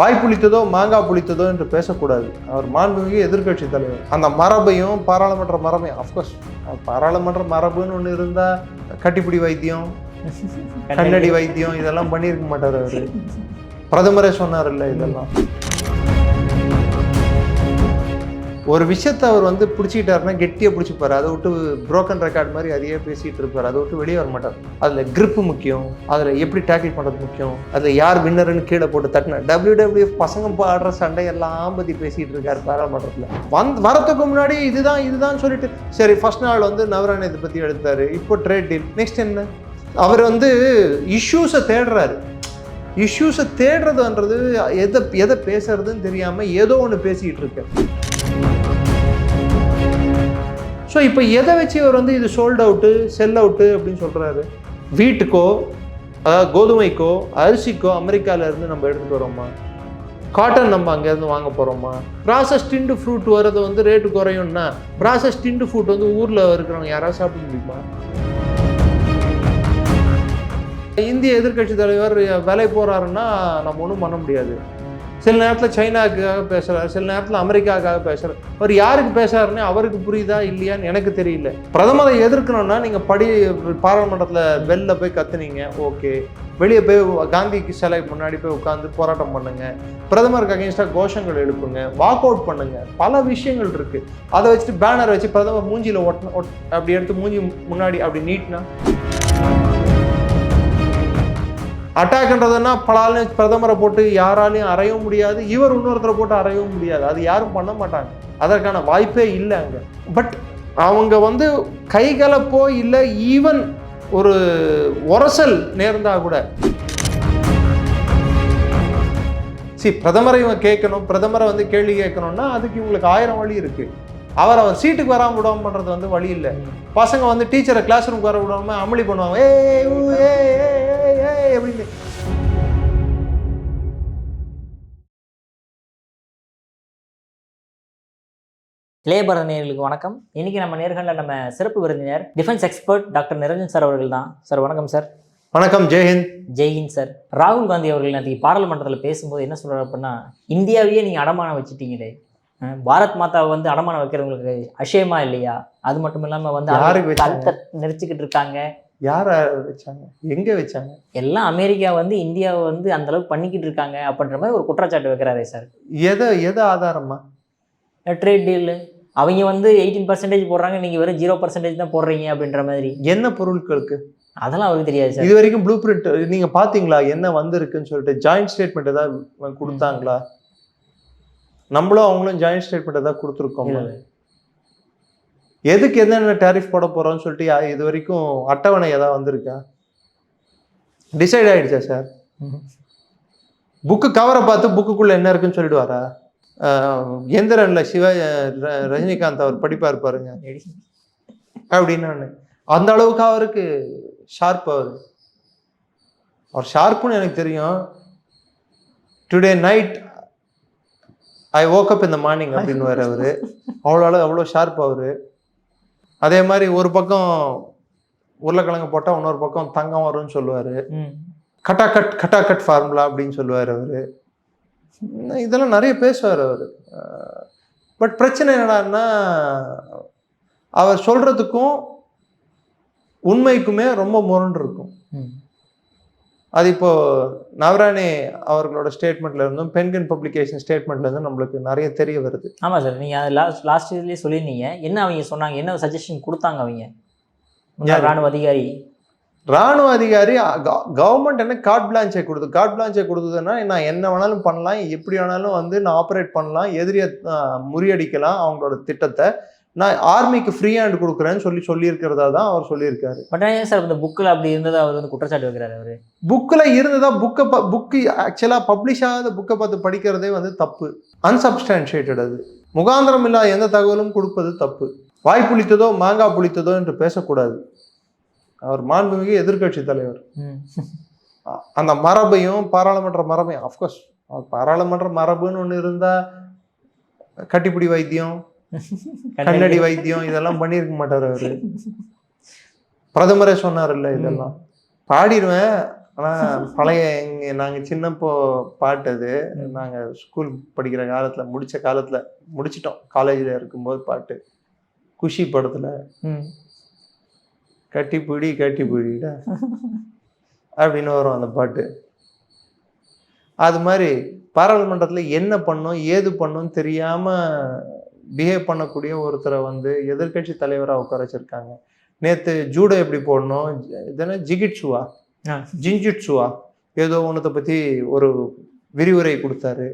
வாய் புளித்ததோ மாங்காய் புளித்ததோ என்று பேசக்கூடாது. அவர் மாண்புமிகு எதிர்கட்சி தலைவர். அந்த மரபையும் பாராளுமன்ற மரபையும் அஃப்கோர்ஸ் பாராளுமன்ற மரபுன்னு ஒன்று இருந்தால் கட்டிப்பிடி வைத்தியம், கண்ணடி வைத்தியம் இதெல்லாம் பண்ணியிருக்க மாட்டார் அவர். பிரதமரே சொன்னார் இல்லை இதெல்லாம். ஒரு விஷயத்தை அவர் வந்து பிடிச்சிக்கிட்டாருன்னா கெட்டியாக பிடிச்சிப்பாரு. அதை விட்டு புரோக்கன் ரெக்கார்ட் மாதிரி அதையே பேசிகிட்டு இருப்பார். அதை விட்டு வெளியே வர மாட்டார். அதில் கிரிப்பு முக்கியம், அதில் எப்படி டேக்கிள் பண்ணுறது முக்கியம், அதில் யார் வின்னருன்னு கீழே போட்டு தட்டின WWF பசங்க ஆடுற சண்டையெல்லாம் பற்றி பேசிகிட்டு இருக்காரு பாராளுமன்றத்தில். வரத்துக்கு முன்னாடி இதுதான் சொல்லிட்டு சரி ஃபர்ஸ்ட் நாள் வந்து நவராணி இதை பற்றி எடுத்தார். இப்போ ட்ரேட் டீல், நெக்ஸ்ட் என்ன? அவர் வந்து இஷ்யூஸை தேடுறாரு. இஷ்யூஸை தேடுறதுன்றது எதை பேசுறதுன்னு தெரியாமல் ஏதோ ஒன்று பேசிக்கிட்டு இருக்கு. ஸோ இப்போ எதை வச்சு அவர் வந்து இது சோல்ட் அவுட்டு செல் அவுட்டு அப்படின்னு சொல்கிறாரு? வீட்டுக்கோ அதாவது கோதுமைக்கோ அரிசிக்கோ அமெரிக்காவிலேருந்து நம்ம எடுத்துகிட்டு வரோமா? காட்டன் நம்ம அங்கேருந்து வாங்க போகிறோமா? ப்ராசஸ் டிண்டு ஃப்ரூட் வரது வந்து ரேட்டு குறையும்னா ப்ராசஸ் டிண்டு ஃப்ரூட் வந்து ஊரில் இருக்கிறவங்க யாராவது சாப்பிட முடியுமா? இந்திய எதிர்கட்சி தலைவர் விலை போகிறாருன்னா நம்ம ஒன்றும் பண்ண முடியாது. சில நேரத்தில் சைனாவுக்காக பேசுகிறார், சில நேரத்தில் அமெரிக்காவுக்காக பேசுகிறார். அவர் யாருக்கு பேசுகிறாருன்னு அவருக்கு புரியுதா இல்லையான்னு எனக்கு தெரியல. பிரதமரை எதிர்க்கணும்னா நீங்கள் பாராளுமன்றத்தில் வெளில போய் கத்துனீங்க, ஓகே. வெளியே போய் காந்திக்கு சிலை முன்னாடி போய் உட்காந்து போராட்டம் பண்ணுங்க, பிரதமருக்கு அகேன்ஸ்டாக கோஷங்கள் எழுப்புங்க, வாக் அவுட் பண்ணுங்க. பல விஷயங்கள் இருக்குது. அதை வச்சுட்டு பேனர் வச்சு பிரதமர் மூஞ்சியில் அப்படி எடுத்து மூஞ்சி முன்னாடி அப்படி நீட்னா அட்டாக்ன்றதுன்னா பலாலும் பிரதமரை போட்டு யாராலையும் அறையவும் முடியாது, இவர் இன்னொருத்தரை போட்டு அறையவும் முடியாது. அது யாரும் பண்ண மாட்டாங்க, அதற்கான வாய்ப்பே இல்லை அங்கே. பட் அவங்க வந்து கைகலப்போ இல்லை ஈவன் ஒரு உரசல் நேர்ந்தா கூட பிரதமரை இவங்க கேட்கணும், பிரதமரை வந்து கேள்வி கேட்கணும்னா அதுக்கு இவங்களுக்கு 1000 வழி இருக்கு. அவர் சீட்டுக்கு வராமல் விடாமல் பண்ணுறது வந்து வழி இல்லை. பசங்க வந்து டீச்சரை கிளாஸ் ரூமுக்கு வர விடாம அமளி பண்ணுவாங்க, அப்படின்னு. இளையபாரத நேயர்களுக்கு வணக்கம். இன்னைக்கு நம்ம நேர்காணல நம்ம சிறப்பு விருந்தினர் defence expert doctor Niranjan sir அவர்கள் தான். சார் வணக்கம் சார். வணக்கம். ஜெய்ஹிந்த். ஜெய்ஹிந்த் சார். ராகுல் காந்தி அவர்கள் நேற்று பாராளுமன்றத்தில் பேசும்போது என்ன சொல்றாரு அப்படின்னா, இந்தியாவையே நீங்கள் அடமானம் வச்சுட்டீங்களே, பாரத் மாதாவை வந்து அடமானம் வைக்கிறவங்களுக்கு அஷயமா இல்லையா? அது மட்டும் இல்லாமல் வந்து கழுத்தை நெரிச்சுக்கிட்டு இருக்காங்க. யார வச்சாங்க, எங்க வச்சாங்க? எல்லாம் அமெரிக்கா வந்து இந்தியாவை வந்து அந்த அளவுக்கு பண்ணிக்கிட்டு இருக்காங்க அப்படின்ற மாதிரி ஒரு குற்றச்சாட்டு வைக்கிறாரே சார். எதை ஆதாரமா? ட்ரேட் டீல் அவங்க வந்து 18% போடுறாங்க, நீங்க வெறும் 0% தான் போடுறீங்க அப்படின்ற மாதிரி. என்ன பொருட்களுக்கு? அதெல்லாம் அவருக்கு தெரியாது சார். இது வரைக்கும் ப்ளூ பிரிண்ட் நீங்க பாத்தீங்களா? என்ன வந்திருக்குன்னு சொல்லிட்டு ஜாயிண்ட் ஸ்டேட்மெண்ட் ஏதாவது கொடுத்தாங்களா? நம்மளும் அவங்களும் ஜாயிண்ட் ஸ்டேட்மெண்ட் ஏதாவது கொடுத்துருக்கோம். எதுக்கு என்னென்ன டேரிஃப் போட போறோம்னு சொல்லிட்டு இது வரைக்கும் அட்டவணை ஏதாவது வந்திருக்கா? டிசைட் ஆயிடுச்சா சார்? புக்கு கவரை பார்த்து புக்குக்குள்ள என்ன இருக்குன்னு சொல்லிடுவாரா? எந்திரன்ல ரஜினிகாந்த் அவர் படிப்பார் பாருங்க அப்படின்னு. அந்த அளவுக்கு அவருக்கு ஷார்ப். அவர் ஷார்ப்புன்னு எனக்கு தெரியும். Today night I woke up in the morning அப்படின்னு வர அவரு. அவ்வளோ ஷார்ப் அவரு. அதே மாதிரி ஒரு பக்கம் உருளைக்கிழங்கு போட்டால் இன்னொரு பக்கம் தங்கம் வரும்னு சொல்லுவார். கட்டாக்கட் ஃபார்முலா அப்படின்னு சொல்லுவார் அவர். இதெல்லாம் நிறைய பேசுவார் அவர். பட் பிரச்சனை என்னடான்னா, அவர் சொல்றதுக்கும் உண்மைக்குமே ரொம்ப முரண்டு இருக்கும். அது இப்போ நவராணி அவர்களோட ஸ்டேட்மெண்ட்ல இருந்தும் பென்கின் பப்ளிகேஷன் ஸ்டேட்மெண்ட்ல இருந்தும் நம்மளுக்கு நிறைய தெரிய வருது. ஆமா சார், நீங்க லாஸ்ட் இதுலயே சொல்லியிருந்தீங்க. என்ன அவங்க சொன்னாங்க, என்ன சஜஷன் கொடுத்தாங்க அவங்க? ராணுவ அதிகாரி கவர்மெண்ட் என்ன கார்ட் பிளான்ச்சை கொடுத்ததுன்னா நான் என்ன வேணாலும் பண்ணலாம், எப்படி வேணாலும் வந்து நான் ஆப்ரேட் பண்ணலாம், எதிரியை முறியடிக்கலாம், அவங்களோட திட்டத்தை நான் ஆர்மிக்கு ஃப்ரீ ஹேண்ட் கொடுக்குறேன்னு சொல்லியிருக்கிறதா தான் அவர் சொல்லியிருக்காரு. பட் சார் இந்த புக்கில் அப்படி இருந்ததை அவர் வந்து குற்றச்சாட்டு வைக்கிறாரு. அவர் புக்கில் இருந்ததா புக்கு ஆக்சுவலாக பப்ளிஷ் ஆகாத புக்கை பார்த்து படிக்கிறதே வந்து தப்பு, அன்சப்ஸ்டான்ஷியேட்டட். அது முகாந்திரம் இல்லாத எந்த தகவலும் கொடுப்பது தப்பு. வாய் புளித்ததோ மாங்காய் புளித்ததோ என்று பேசக்கூடாது. அவர் மாண்புமிகு எதிர்கட்சி தலைவர். அந்த மரபையும் பாராளுமன்ற மரபையும் அஃப்கோர்ஸ் பாராளுமன்ற மரபுன்னு ஒன்று இருந்தால் கட்டிப்பிடி வைத்தியம், கண்ணடி வைத்தியம் இதெல்லாம் பண்ணியிருக்க மாட்டார் அவரு. பிரதமரே சொன்னார் இல்லை இதெல்லாம் பாடிடுவேன் ஆனால் பழைய நாங்கள் சின்னப்போ பாட்டு அது. நாங்கள் ஸ்கூல் படிக்கிற காலத்தில் முடிச்சிட்டோம். காலேஜில் இருக்கும்போது பாட்டு குஷி படத்தில் கட்டி பிடிடா அப்படின்னு வரும் அந்த பாட்டு. அது மாதிரி பாராளுமன்றத்தில் என்ன பண்ணும் ஏது பண்ணும் தெரியாமல் பிஹேவ் பண்ணக்கூடிய ஒருத்தரை வந்து எதிர்கட்சி தலைவராக உட்கார வச்சிருக்காங்க. நேற்று ஜூடோ எப்படி போடணும், இதென்ன ஜிஞ்சுட்சுவா ஏதோ ஒன்றத்தை பற்றி ஒரு விரிவுரை கொடுத்தாரு.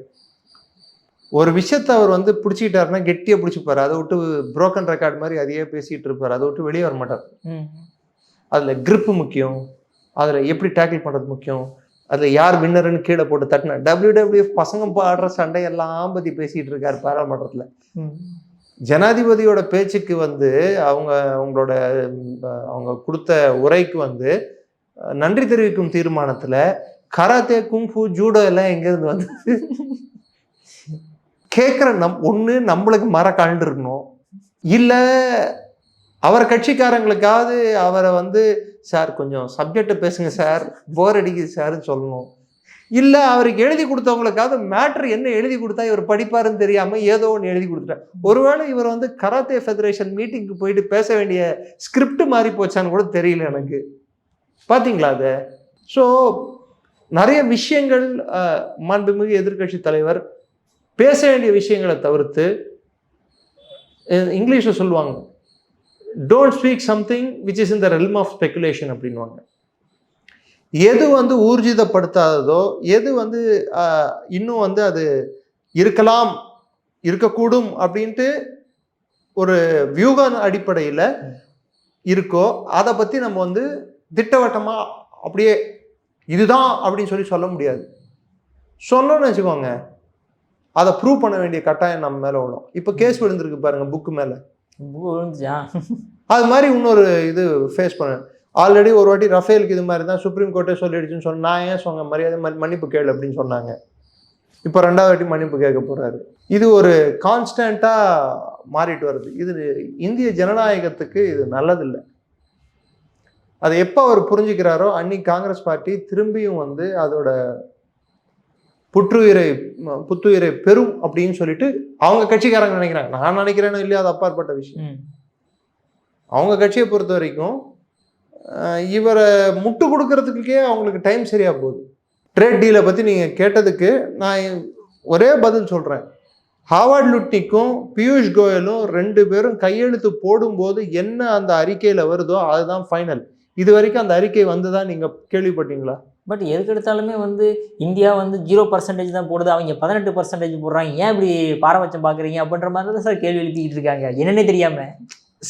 ஒரு விஷயத்தை அவர் வந்து பிடிச்சிக்கிட்டாருன்னா கெட்டியாக பிடிச்சிப்பாரு. அதை விட்டு புரோக்கன் ரெக்கார்ட் மாதிரி அதையே பேசிகிட்டு இருப்பார். அதை விட்டு வெளியே வர மாட்டார். அதில் கிரிப்பு முக்கியம், அதில் எப்படி டேக்கிள் பண்ணுறது முக்கியம், அதில் யார் வின்னருன்னு கீழே போட்டு தட்டின WWF பசங்க ஆடுற சண்டையெல்லாம் பற்றி பேசிகிட்டு இருக்கார் பாராளுமன்றத்தில். ஜனாதிபதியோட பேச்சுக்கு வந்து அவங்க கொடுத்த உரைக்கு வந்து நன்றி தெரிவிக்கும் தீர்மானத்தில் கராத்தே குங்ஃபு ஜூடோ எல்லாம் எங்கேருந்து வந்து கேட்குற ஒன்று நம்மளுக்கு கழண்டு இருக்கணும், இல்லை அவர் கட்சிக்காரங்களுக்காவது அவரை வந்து சார் கொஞ்சம் சப்ஜெக்டை பேசுங்க சார், போர் அடிக்குது சார்ன்னு சொல்லணும். இல்லை அவருக்கு எழுதி கொடுத்தவங்களுக்காவது மேட்ரு என்ன எழுதி கொடுத்தா இவர் படிப்பாருன்னு தெரியாமல் ஏதோ ஒன்று எழுதி கொடுத்துட்டார். ஒருவேளை இவர் வந்து கராத்தே ஃபெடரேஷன் மீட்டிங்க்கு போயிட்டு பேச வேண்டிய ஸ்கிரிப்ட் மாறி போச்சான்னு கூட தெரியல எனக்கு. பார்த்தீங்களா அதை? ஸோ நிறைய விஷயங்கள் மாண்புமிகு எதிர்கட்சி தலைவர் பேச வேண்டிய விஷயங்களை தவிர்த்து, இங்கிலீஷில் சொல்லுவாங்க don't speak something which is in the realm of speculation அப்படின்வாங்க. எது வந்து ஊர்ஜிதப்படுத்தாததோ, எது வந்து இன்னும் வந்து அது இருக்கலாம் இருக்கக்கூடும் அப்படின்ட்டு ஒரு வியூக அடிப்படையில் இருக்கோ அதை பற்றி நம்ம வந்து திட்டவட்டமாக அப்படியே இதுதான் அப்படின்னு சொல்ல முடியாது. சொன்னோன்னு வச்சுக்கோங்க, அதை ப்ரூவ் பண்ண வேண்டிய கட்டாயம் நம்ம மேலே விடும். இப்போ கேஸ் விழுந்திருக்கு பாருங்க புக்கு மேலே. அது மாதிரி இன்னொரு இது ஃபேஸ் பண்ண ஆல்ரெடி ஒரு வாட்டி ரஃபேலுக்கு இது மாதிரி தான் சுப்ரீம் கோர்ட்டே சொல்லிடுச்சுன்னு சொன்ன, நான் ஏன் சொன்ன மரியாதை மன்னிப்பு கேளு அப்படின்னு சொன்னாங்க. இப்போ 2வது வாட்டி மன்னிப்பு கேட்க போறாரு. இது ஒரு கான்ஸ்டன்ட்டாக மாறிட்டு வருது. இது இந்திய ஜனநாயகத்துக்கு இது நல்லதில்லை. அதை எப்போ அவர் புரிஞ்சுக்கிறாரோ அன்னைக்கு காங்கிரஸ் பார்ட்டி திரும்பியும் வந்து அதோட புத்துயிரை பெறும் அப்படின்னு சொல்லிட்டு அவங்க கட்சிக்காரங்க நினைக்கிறாங்க. நான் நினைக்கிறேன்னு இல்லையா, அது அப்பாற்பட்ட விஷயம். அவங்க கட்சியை பொறுத்த வரைக்கும் இவரை முட்டு கொடுக்கறதுக்கே அவங்களுக்கு டைம் சரியா போகுது. ட்ரேட் டீலை பற்றி நீங்கள் கேட்டதுக்கு நான் ஒரே பதில் சொல்கிறேன். ஹாவார்ட் லுட்னிக்கும் பியூஷ் கோயலும் 2 பேரும் கையெழுத்து போடும்போது என்ன அந்த அறிக்கையில் வருதோ அதுதான் ஃபைனல். இது வரைக்கும் அந்த அறிக்கை வந்துதான் நீங்கள் கேள்விப்பட்டீங்களா? பட் எதுக்கு எடுத்தாலுமே வந்து இந்தியா வந்து 0% தான் போடுது, அவங்க 18% போடுறாங்க, ஏன் இப்படி பாரபட்சம் பார்க்குறீங்க அப்படின்ற மாதிரி தான் சார் கேள்வி எழுப்பிக்கிட்டு இருக்காங்க, என்னன்னே தெரியாமல்.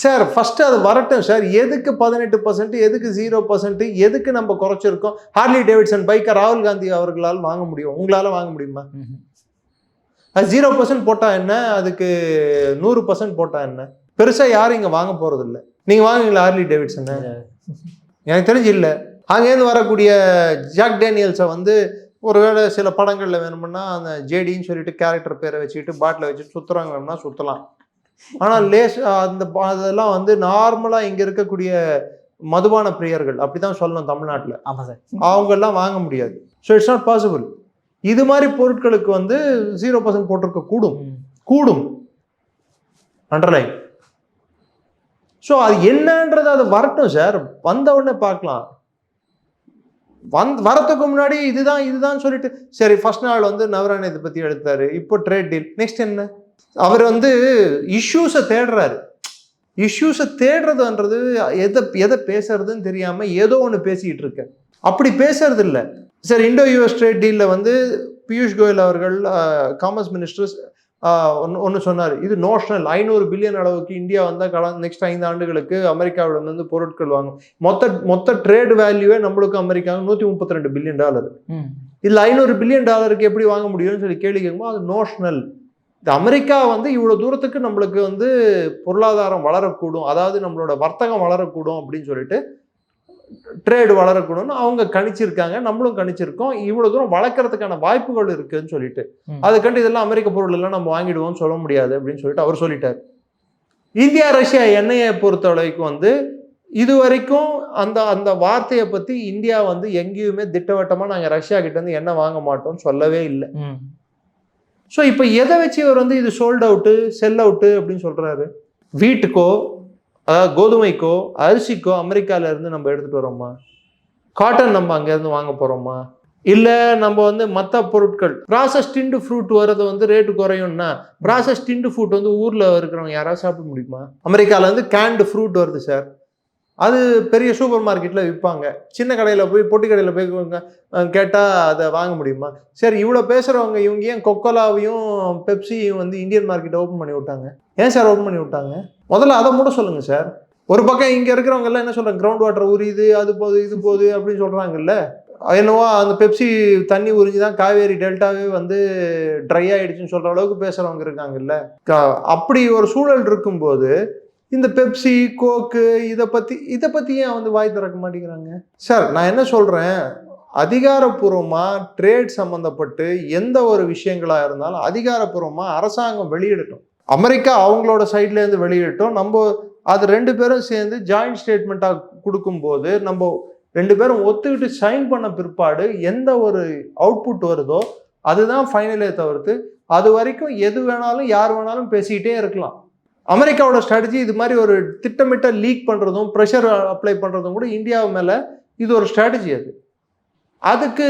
சார் ஃபர்ஸ்ட் அது வரட்டும் சார். எதுக்கு 18%, எதுக்கு 0%, எதுக்கு நம்ம குறைச்சிருக்கோம்? ஹார்லி டேவிட்சன் பைக்கை ராகுல் காந்தி அவர்களால் வாங்க முடியும், உங்களால் வாங்க முடியுமா? அது 0% போட்டால் என்ன, அதுக்கு 100% போட்டால் என்ன? பெருசாக யாரும் இங்கே வாங்க போகிறது இல்லை. நீங்கள் வாங்குவீங்களா ஹார்லி டேவிட்சன்? எனக்கு தெரிஞ்சு இல்லை. அங்கேருந்து வரக்கூடிய ஜாக் டேனியல்ஸை வந்து ஒருவேளை சில படங்களில் வேணும்னா அந்த ஜேடின்னு சொல்லிட்டு கேரக்டர் பேரை வச்சுக்கிட்டு பாட்டில் வச்சுட்டு சுற்றுறாங்க, வேணும்னா சுற்றலாம். ஆனால் அதெல்லாம் வந்து நார்மலாக இங்கே இருக்கக்கூடிய மதுபான பிரியர்கள் அப்படிதான் சொல்லணும் தமிழ்நாட்டில். ஆமாம் சார், அவங்கெல்லாம் வாங்க முடியாது. So it's not possible. இது மாதிரி பொருட்களுக்கு வந்து 0% போட்டிருக்க கூடும் அண்டர்லைன். ஸோ அது என்னன்றது அது வரட்டும் சார், வந்த உடனே பார்க்கலாம். வரத்துக்கு முன்னாடி இதுதான் சொல்லிட்டு சரி ஃபர்ஸ்ட் நாள் வந்து நவரான இதை பற்றி எடுத்தாரு, இப்போ ட்ரேட் டீல், நெக்ஸ்ட் என்ன? அவர் வந்து இஷ்யூஸை தேடுறாரு. இஷ்யூஸை தேடுறதுன்றது எதை பேசுறதுன்னு தெரியாமல் ஏதோ ஒன்று பேசிக்கிட்டு இருக்க. அப்படி பேசுறது இல்லை. சரி, இண்டோ யூஎஸ் ட்ரேட் டீலில் வந்து பியூஷ் கோயல் அவர்கள் காமர்ஸ் மினிஸ்டர் ஒன்று சொன்னார், இது நோஷனல் 500 பில்லியன் அளவுக்கு இந்தியா வந்தால் நெக்ஸ்ட் 5 ஆண்டுகளுக்கு அமெரிக்காவிடம் வந்து பொருட்கள் வாங்கும். மொத்த ட்ரேட் வேல்யூவே நம்மளுக்கு அமெரிக்காவுக்கு $132 பில்லியன். இதில் $500 பில்லியன் எப்படி வாங்க முடியும்னு சொல்லி கேள்வி கேட்கும்போது அது நோஷனல். இந்த அமெரிக்கா வந்து இவ்வளோ தூரத்துக்கு நம்மளுக்கு வந்து பொருளாதாரம் வளரக்கூடும், அதாவது நம்மளோட வர்த்தகம் வளரக்கூடும் அப்படின்னு சொல்லிட்டு, ட்ரேடு வளரக்கூடும்னு அவங்க கணிச்சிருக்காங்க, நம்மளும் கணிச்சிருக்கோம். இவ்வளோ தூரம் வளர்க்கறதுக்கான வாய்ப்புகள் இருக்குன்னு சொல்லிட்டு, அதுக்கண்டு இதெல்லாம் அமெரிக்க பொருள் எல்லாம் நம்ம வாங்கிடுவோம்னு சொல்ல முடியாது அப்படின்னு சொல்லிட்டு அவர் சொல்லிட்டார். இந்தியா ரஷ்யா எண்ணெயை பொறுத்த அளவுக்கு வந்து இது வரைக்கும் அந்த அந்த வார்த்தையை பத்தி இந்தியா வந்து எங்கேயுமே திட்டவட்டமா நாங்க ரஷ்யா கிட்ட இருந்து என்ன வாங்க மாட்டோம்னு சொல்லவே இல்லை. ஸோ இப்போ எதை வச்சு இவர் வந்து இது சோல்ட் அவுட்டு செல் அவுட்டு அப்படின்னு சொல்றாரு? வீட்டுக்கோ அதாவது கோதுமைக்கோ அரிசிக்கோ அமெரிக்கால இருந்து நம்ம எடுத்துட்டு வரோமா? காட்டன் நம்ம அங்கேருந்து வாங்க போறோமா? இல்லை நம்ம வந்து மற்ற பொருட்கள் ப்ராசஸ் டிண்டு ஃப்ரூட் வர்றது வந்து ரேட்டு குறையும்னா ப்ராசஸ் டிண்டு ஃப்ரூட் வந்து ஊரில் இருக்கிறவங்க யாராவது சாப்பிட முடியுமா? அமெரிக்காவிலேருந்து கேண்டு ஃப்ரூட் வருது சார், அது பெரிய சூப்பர் மார்க்கெட்டில் விற்பாங்க. சின்ன கடையில் போய் பொட்டி கடையில் போய் கேட்டால் அதை வாங்க முடியுமா? சரி, இவ்வளோ பேசுகிறவங்க இவங்க ஏன் கொக்கோலாவையும் பெப்சியும் வந்து இந்தியன் மார்க்கெட்டை ஓப்பன் பண்ணி விட்டாங்க? ஏன் சார் ஓப்பன் பண்ணி விட்டாங்க? முதல்ல அதை மட்டும் சொல்லுங்கள் சார். ஒரு பக்கம் இங்கே இருக்கிறவங்க எல்லாம் என்ன சொல்கிறாங்க, கிரவுண்ட் வாட்டர் உரியுது, அது போகுது இது போகுது அப்படின்னு சொல்கிறாங்கல்ல. என்னவோ அந்த பெப்சி தண்ணி உறிஞ்சி தான் காவேரி டெல்டாவே வந்து ட்ரை ஆகிடுச்சுன்னு சொல்கிற அளவுக்கு பேசுகிறவங்க இருக்காங்கல்ல. அப்படி ஒரு சூழல் இருக்கும்போது இந்த பெப்சி கோக்கு இதை பற்றி ஏன் வந்து வாய் திறக்க மாட்டேங்கிறாங்க? சார் நான் என்ன சொல்கிறேன், அதிகாரப்பூர்வமாக ட்ரேட் சம்மந்தப்பட்டு எந்த ஒரு விஷயங்களாக இருந்தாலும் அதிகாரப்பூர்வமாக அரசாங்கம் வெளியிடட்டும். அமெரிக்கா அவங்களோட சைட்லேருந்து வெளியிடட்டும். நம்ம அது 2 பேரும் சேர்ந்து ஜாயிண்ட் ஸ்டேட்மெண்ட்டாக கொடுக்கும்போது நம்ம 2 பேரும் ஒத்துக்கிட்டு சைன் பண்ண பிற்பாடு எந்த ஒரு அவுட்புட் வருதோ அதுதான் ஃபைனலே தவிர்த்து அது வரைக்கும் எது வேணாலும் யார் வேணாலும் பேசிக்கிட்டே இருக்கலாம். அமெரிக்காவோட ஸ்ட்ராட்டஜி இது மாதிரி ஒரு திட்டமிட்ட லீக் பண்ணுறதும் ப்ரெஷர் அப்ளை பண்ணுறதும் கூட இந்தியா மேலே இது ஒரு ஸ்ட்ராட்டஜி. அதுக்கு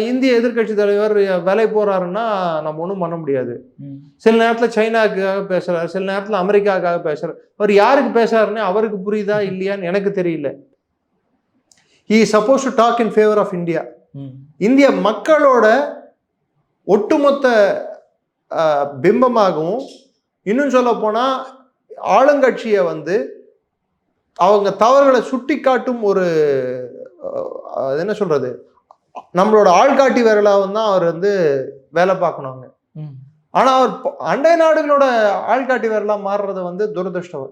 இந்திய எதிர்கட்சி தலைவர் விலை போறாருன்னா நம்ம ஒன்றும் பண்ண முடியாது. சில நேரத்தில் சைனாவுக்காக பேசுறாரு, சில நேரத்தில் அமெரிக்காவுக்காக பேசுறாரு. அவர் யாருக்கு பேசுறாருன்னு அவருக்கு புரியுதா இல்லையான்னு எனக்கு தெரியல. he is supposed to talk in favor of India. இந்திய மக்களோட ஒட்டுமொத்த பிம்பமாகவும், இன்னும் சொல்ல போனா ஆளுங்கட்சியை வந்து அவங்க தவறுகளை சுட்டி காட்டும் ஒரு என்ன சொல்றது, நம்மளோட ஆள்காட்டி விரலாவும் தான் அவர் வந்து வேலை பார்க்கணுங்க. ஆனா அவர் அண்டை நாடுகளோட ஆள்காட்டி விரலா மாறுறத வந்து துரதிருஷ்டம்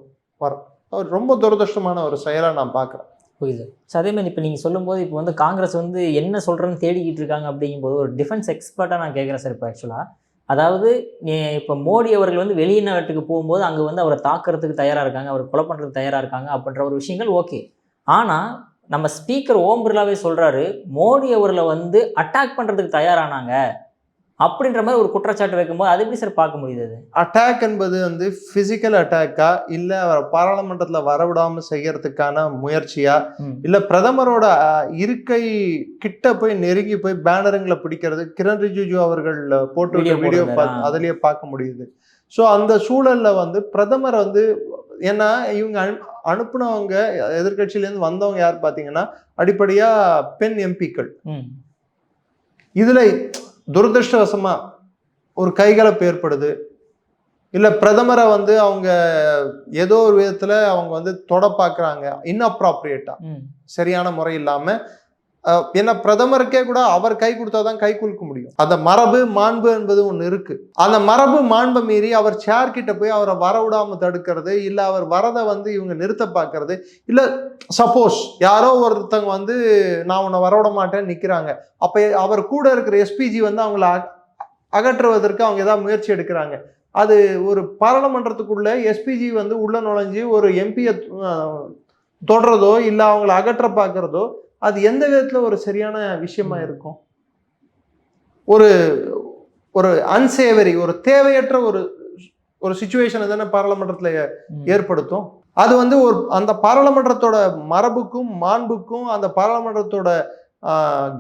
வரும். அவர் ரொம்ப துரதிருஷ்டமான ஒரு செயலா நான் பார்க்குறேன். புரியுது. ஸோ அதே மாதிரி இப்போ நீங்கள் சொல்லும்போது இப்போ வந்து காங்கிரஸ் வந்து என்ன சொல்கிறேன்னு தேடிக்கிட்டு இருக்காங்க அப்படிங்கும்போது ஒரு டிஃபென்ஸ் எக்ஸ்பர்ட்டாக நான் கேட்குறேன் சார். இப்போ ஆக்சுவலாக அதாவது இப்போ மோடி அவர்கள் வந்து வெளிநாட்டுக்கு போகும்போது அங்கே வந்து அவரை தாக்குறதுக்கு தயாராக இருக்காங்க, அவரை கொலை பண்ணுறதுக்கு தயாராக இருக்காங்க அப்படின்ற ஒரு விஷயங்கள் ஓகே. ஆனால் நம்ம ஸ்பீக்கர் ஓம் பிர்லாவே சொல்கிறாரு மோடி அவர்களை வந்து அட்டாக் பண்ணுறதுக்கு தயாரானாங்க அப்படின்ற மாதிரி ஒரு குற்றச்சாட்டு வைக்கும்போது அது எப்படி சார் பார்க்க முடியுது? அது அட்டாக் என்பது வந்து பிசிக்கல் அட்டாக்கா, இல்ல அவரை பாராளுமன்றத்துல வரவிடாம செய்யறதுக்கான முயற்சியா, இல்ல பிரதமரோட இருக்கை கிட்ட போய் நெருங்கி போய் பேனருங்களை பிடிக்கிறது கிரண் ரிஜிஜு அவர்கள் போட்டு வீடியோ அதுலயே பார்க்க முடியுது. ஸோ அந்த சூழல்ல வந்து பிரதமர் வந்து, ஏன்னா இவங்க அனுப்புனவங்க எதிர்கட்சியிலேருந்து வந்தவங்க யார் பார்த்தீங்கன்னா அடிப்படையா பெண் எம்பிக்கள். இதுல துரதிருஷ்டவசமா ஒரு கைகலப்பு ஏற்படுது. இல்லை பிரதமரை வந்து அவங்க ஏதோ ஒரு விதத்தில் அவங்க வந்து தொட பார்க்குறாங்க இன்அப்ராப்ரியேட்டா, சரியான முறை இல்லாமல். ஏன்னா பிரதமருக்கே கூட அவர் கை கொடுத்தாதான் கை குலுக்க முடியும். அந்த மரபு மாண்பு என்பது ஒன்று இருக்கு. அந்த மரபு மாண்பை மீறி அவர் சேர் கிட்ட போய் அவரை வரவிடாம தடுக்கிறது, இல்லை அவர் வரதை வந்து இவங்க நிறுத்த பார்க்கறது, இல்லை சப்போஸ் யாரோ ஒருத்தவங்க வந்து நான் உன்னை வரவிட மாட்டேன்னு நிற்கிறாங்க, அப்போ அவர் கூட இருக்கிற எஸ்பிஜி வந்து அவங்கள அகற்றுவதற்கு அவங்க ஏதாவது முயற்சி எடுக்கிறாங்க. அது ஒரு பாராளுமன்றத்துக்குள்ள எஸ்பிஜி வந்து உள்ள நுழைஞ்சு ஒரு எம்பியை தொடர்றதோ இல்லை அவங்கள அகற்ற பார்க்கறதோ அது எந்த விதத்துல ஒரு சரியான விஷயமா இருக்கும்? ஒரு ஒரு அன்சேவரி, ஒரு தேவையற்ற ஒரு சிச்சுவேஷனை தானே பாராளுமன்றத்துல ஏற்படுத்தும். அது வந்து ஒரு அந்த பாராளுமன்றத்தோட மரபுக்கும் மாண்புக்கும் அந்த பாராளுமன்றத்தோட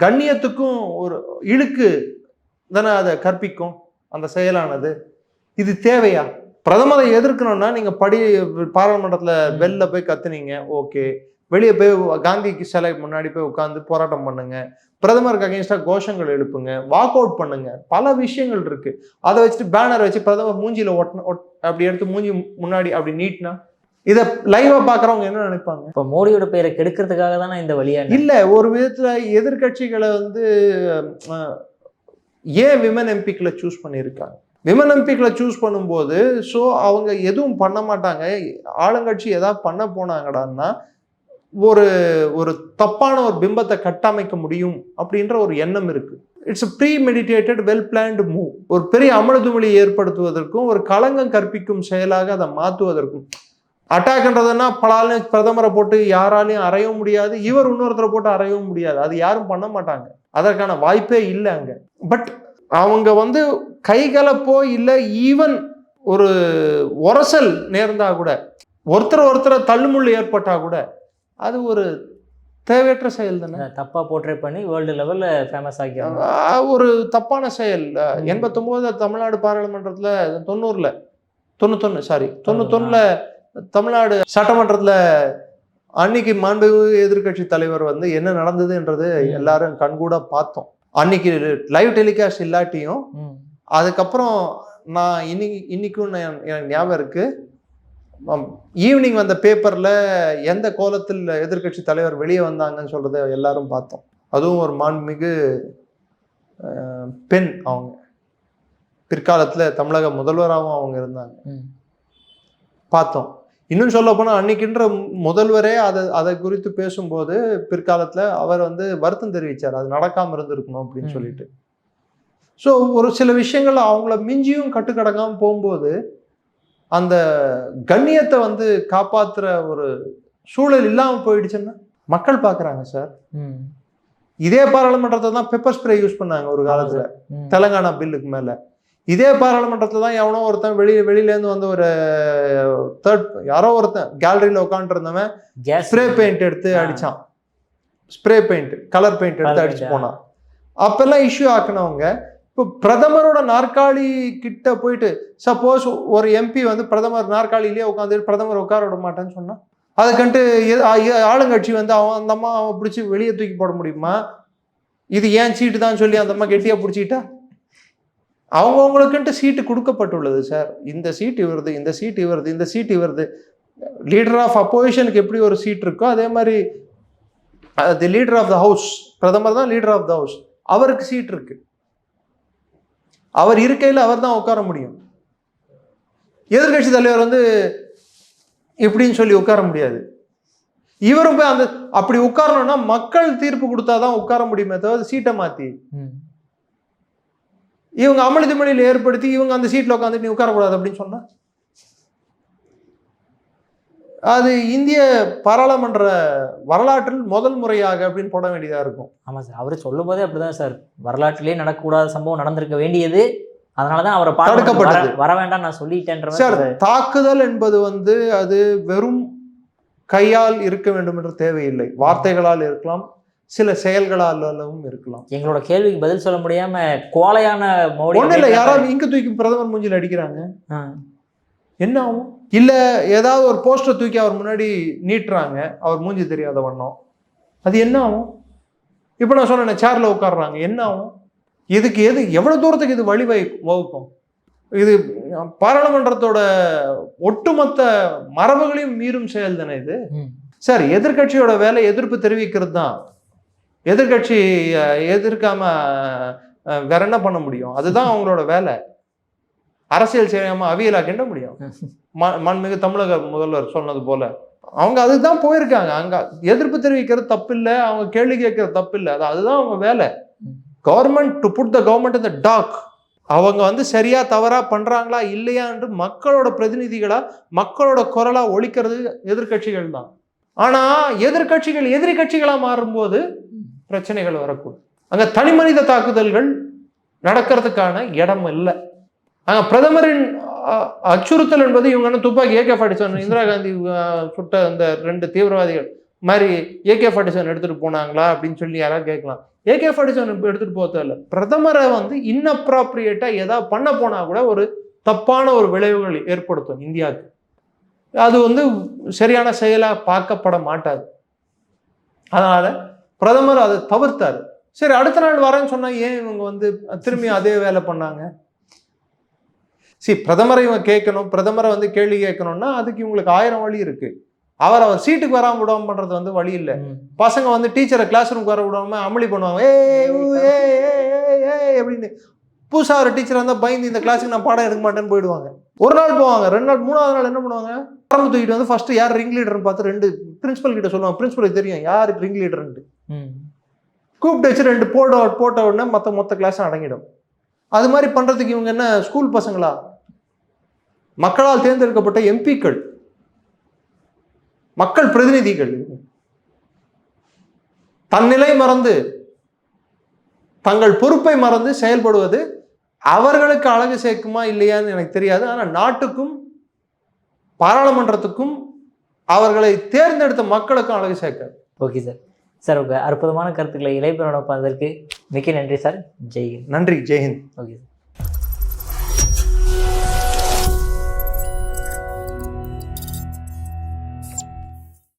கண்ணியத்துக்கும் ஒரு இழுக்கு தானே அதை கற்பிக்கும் அந்த செயலானது. இது தேவையா? பிரதமரை எதிர்க்கணும்னா நீங்க பாராளுமன்றத்துல வெளில போய் கத்துனீங்க, ஓகே. வெளியே போய் காந்திக்கு சிலை முன்னாடி போய் உட்காந்து போராட்டம் பண்ணுங்க, பிரதமருக்கு அகேன்ஸ்டா கோஷங்கள் எழுப்புங்க, வாக் அவுட் பண்ணுங்க, பல விஷயங்கள் இருக்கு. அதை வச்சுட்டு பேனர் வச்சு பிரதமர் மூஞ்சியில அப்படி எடுத்து மூஞ்சி முன்னாடி அப்படி நீட்னா இதை லைவா பாக்குறவங்க என்ன நினைப்பாங்க? இப்போ மோடியோட பேரை கெடுக்கிறதுக்காக தானே இந்த வழியா? இல்ல, ஒரு விதத்துல எதிர்கட்சிகளை வந்து ஏன் விமன் எம்பிக்களை சூஸ் பண்ணியிருக்காங்க? விமன் எம்பிக்களை சூஸ் பண்ணும்போது ஸோ அவங்க எதுவும் பண்ண மாட்டாங்க, ஆளுங்கட்சி ஏதாவது பண்ண போனாங்கடான்னா ஒரு ஒரு தப்பான ஒரு பிம்பத்தை கட்டமைக்க முடியும் அப்படின்ற ஒரு எண்ணம் இருக்கு. It's premeditated well planned move. ஒரு பெரிய அமளதுமொழி ஏற்படுத்துவதற்கும் ஒரு களங்கம் கற்பிக்கும் செயலாக அதை மாற்றுவதற்கும் அட்டாக்ன்றதுன்னா பலாலும் பிரதமரை போட்டு யாராலையும் அறையவும் முடியாது, இவர் இன்னொருத்தரை போட்டு அறையவும் முடியாது. அது யாரும் பண்ண மாட்டாங்க, அதற்கான வாய்ப்பே இல்லை அங்க. பட் அவங்க வந்து கைகலப்போ இல்லை ஈவன் ஒரு உரசல் நேர்ந்தா கூட, ஒருத்தரை தள்ளுமுள்ளு ஏற்பட்டா கூட அது ஒரு தேவையற்ற செயல் தானே. தப்பா போர்ட்ரே பண்ணி வேர்ல்டு லெவல்ல ஃபேமஸ் ஆகி ஒரு தப்பான செயல். 89 தமிழ்நாடு பாராளுமன்றத்துல 91 தமிழ்நாடு சட்டமன்றத்துல அன்னைக்கு மாண்புமிகு எதிர்கட்சி தலைவர் வந்து என்ன நடந்ததுன்றது எல்லாரும் கண்கூட பார்த்தோம். அன்னைக்கு லைவ் டெலிகாஸ்ட் இல்லாட்டியும் அதுக்கப்புறம் நான் இன்னைக்கும் எனக்கு ஞாபகம் இருக்கு, ஈவினிங் வந்த பேப்பர்ல எந்த கோலத்தில் எதிர்கட்சி தலைவர் வெளியே வந்தாங்கன்னு சொல்றதை எல்லாரும் பார்த்தோம். அதுவும் ஒரு மாண்புமிகு பெண், அவங்க பிற்காலத்துல தமிழக முதல்வராகவும் அவங்க இருந்தாங்க, பார்த்தோம். இன்னும் சொல்ல போனா அன்னைக்குன்ற முதல்வரே அதை குறித்து பேசும்போது பிற்காலத்துல அவர் வந்து வருத்தம் தெரிவிச்சார், அது நடக்காம இருந்திருக்கணும் அப்படின்னு சொல்லிட்டு. ஸோ ஒரு சில விஷயங்கள் அவங்கள மிஞ்சியும் கட்டுக்கடங்காம போகும்போது அந்த கண்ணியத்தை வந்து காப்பாத்துற ஒரு சூழல் இல்லாம போயிடுச்சுன்னா மக்கள் பாக்குறாங்க சார். இதே பாராளுமன்றத்தை தான் பெப்பர் ஸ்ப்ரே யூஸ் பண்ணாங்க ஒரு காலத்துல, தெலங்கானா பில்லுக்கு மேல. இதே பாராளுமன்றத்துல தான் எவனோ ஒருத்தன் வெளியிலேருந்து வந்து ஒரு யாரோ ஒருத்தன் கேலரியில உட்காந்துட்டு இருந்தவன் ஸ்ப்ரே பெயிண்ட் எடுத்து அடிச்சான், ஸ்ப்ரே பெயிண்ட் கலர் பெயிண்ட் எடுத்து அடிச்சு போனான். அப்பெல்லாம் இஷ்யூ ஆக்கினவங்க இப்போ பிரதமரோட நாற்காலி கிட்ட போயிட்டு சப்போஸ் ஒரு எம்பி வந்து பிரதமர் நாற்காலியிலேயே உட்காந்து பிரதமர் உட்கார விட மாட்டேன்னு சொன்னா அதுக்கன்ட்டு ஆளுங்கட்சி வந்து அந்த அம்மா பிடிச்சி வெளியே தூக்கி போட முடியுமா? இது ஏன் சீட்டு தான் சொல்லி அந்த அம்மா கெட்டியா பிடிச்சிக்கிட்டா? அவங்கவுங்களுக்குன்ட்டு சீட்டு கொடுக்கப்பட்டுள்ளது சார். இந்த சீட் இவருது, இந்த சீட் இவருது, இந்த சீட் இவருது. லீடர் ஆஃப் அப்போசிஷனுக்கு எப்படி ஒரு சீட் இருக்கோ அதே மாதிரி the leader of the house, பிரதமர் தான் லீடர் ஆஃப் த ஹவுஸ், அவருக்கு சீட் இருக்கு. அவர் இருக்கையில் அவர் தான் உட்கார முடியும். எதிர்கட்சி தலைவர் வந்து இப்படின்னு சொல்லி உட்கார முடியாது. இவரும் போய் அப்படி உட்காரணும்னா மக்கள் தீர்ப்பு கொடுத்தாதான் உட்கார முடியுமே தவிர சீட்டை மாத்தி இவங்க அமளி திமளியில் ஏற்படுத்தி இவங்க அந்த சீட்ல உட்காந்துட்டு நீ உட்காரக்கூடாது அப்படின்னு சொன்னா அது இந்திய பாராளுமன்ற வரலாற்றில் முதல் முறையாக அப்படின்னு போட வேண்டியதா இருக்கும். ஆமா சார், அவரு சொல்லும் போதே அப்படிதான் சார், வரலாற்றிலேயே நடக்கக்கூடாத சம்பவம் நடந்திருக்க வேண்டியது, அதனாலதான் அவரை தடுக்கப்பட்டது. வர வேண்டாம் நான் சொல்லிட்டேன் சார். தாக்குதல் என்பது வந்து அது வெறும் கையால் இருக்க வேண்டும் என்ற தேவையில்லை, வார்த்தைகளால் இருக்கலாம், சில செயல்களாலும் இருக்கலாம். எங்களோட கேள்விக்கு பதில் சொல்ல முடியாம கோலையான மோடி ஒண்ணு இல்லை, யாராவது இங்கு தூக்கி பிரதமர் மூஞ்சில் அடிக்கிறாங்க என்ன ஆகும்? இல்ல ஏதாவது ஒரு போஸ்டர் தூக்கி அவர் முன்னாடி நீட்டுறாங்க, அவர் மூஞ்சி தெரியாத வண்ணம், அது என்ன ஆகும்? இப்ப நான் சொன்னேன் சேர்ல உட்காடுறாங்க, என்ன ஆகும்? இதுக்கு எவ்வளவு தூரத்துக்கு இது வழி வகுக்கும்? இது பாராளுமன்றத்தோட ஒட்டுமொத்த மரபுகளையும் மீறும் செயல் தானே இது சார். எதிர்கட்சியோட வேலை எதிர்ப்பு தெரிவிக்கிறது தான். எதிர்கட்சி எதிர்க்காம வேற என்ன பண்ண முடியும்? அதுதான் அவங்களோட வேலை. அரசியல் செய்யாம அவியலா கிண்ட முடியும்? மாண்புமிகு தமிழக முதல்வர் சொன்னது போல அவங்க அதுதான் போயிருக்காங்க. அங்க எதிர்ப்பு தெரிவிக்கிறது தப்பு இல்லை, அவங்க கேள்வி கேட்கறது தப்பு இல்லை, அதுதான் அவங்க வேலை. Government to put the government in the dock. அவங்க வந்து சரியா தவறா பண்றாங்களா இல்லையா என்று மக்களோட பிரதிநிதிகளா மக்களோட குரலா ஒலிக்கிறது எதிர்கட்சிகள் தான். ஆனா எதிர்கட்சிகள் எதிரி கட்சிகளா மாறும்போது பிரச்சனைகள் வரக்கூடும். அங்க தனி மனித தாக்குதல்கள் நடக்கிறதுக்கான இடம் இல்லை. அங்க பிரதமரின் அச்சுறுத்தல் என்பது இவங்க துப்பாக்கி AK-47 இந்திரா காந்தி சுட்ட அந்த 2 தீவிரவாதிகள் மாதிரி AK-47 எடுத்துட்டு போனாங்களா அப்படின்னு சொல்லி யாராவது கேட்கலாம். AK-47 எடுத்துட்டு போக இல்லை, பிரதமரை வந்து இன்னப்ராப்ரியேட்டா ஏதாவது பண்ண போனா கூட ஒரு தப்பான ஒரு விளைவுகள் ஏற்படுத்தும் இந்தியாவுக்கு. அது வந்து சரியான செயலா பார்க்கப்பட மாட்டாது. அதனால பிரதமர் அதை தவிர்த்தாரு. சரி, அடுத்த நாள் வரேன்னு சொன்னா ஏன் இவங்க வந்து திரும்பி அதே வேலை பண்ணாங்க? பிரதமரை இவங்க கேட்கணும், பிரதமரை வந்து கேள்வி கேட்கணும்னா அதுக்கு இவங்களுக்கு 1000 வழி இருக்கு. அவர் சீட்டுக்கு வராம விடாம பண்றது வந்து வழி இல்லை. பசங்க வந்து டீச்சரை கிளாஸ் ரூமுக்கு வர விடாம அமளி பண்ணுவாங்க, அப்படின்னு. புதுசா ஒரு டீச்சர் வந்தா பயந்து இந்த கிளாஸுக்கு நான் பாடம் எடுக்க மாட்டேன்னு போயிடுவாங்க. ஒரு நாள் போவாங்க, 2 நாள், 3ஆவது நாள் என்ன பண்ணுவாங்க, ஆரம்பு தூக்கிட்டு வந்து ஃபர்ஸ்ட் யார் ரிங் லீடர்னு பார்த்து 2 பிரின்சிபல் கிட்ட சொல்லுவாங்க. பிரின்சிபலுக்கு தெரியும் யாருக்கு ரிங் லீடர்ன்ட்டு. கூப்பிட்டு வச்சு 2 போட்ட உடனே மொத்த கிளாஸ் அடங்கிடும். அது மாதிரி பண்றதுக்கு இவங்க என்ன ஸ்கூல் பசங்களா? மக்களால் தேர்ந்தெடுக்கப்பட்ட எம்பிக்கள். மக்கள் பிரதிநிதிகள். தன்னிலை மறந்து தங்கள் பொறுப்பை மறந்து செயல்படுவது அவர்களுக்கு அழகு சேர்க்குமா இல்லையான்னு எனக்கு தெரியாது. ஆனால் நாட்டுக்கும் பாராளுமன்றத்துக்கும் அவர்களை தேர்ந்தெடுத்த மக்களுக்கும் அழகு சேர்க்க. Okay sir. சார் உங்கள் அற்புதமான கருத்துக்களை இளைஞரோட பார்த்ததற்கு மிக்க நன்றி சார். ஜெய்ஹிந்த். நன்றி. ஜெய்ஹிந்த். Okay sir.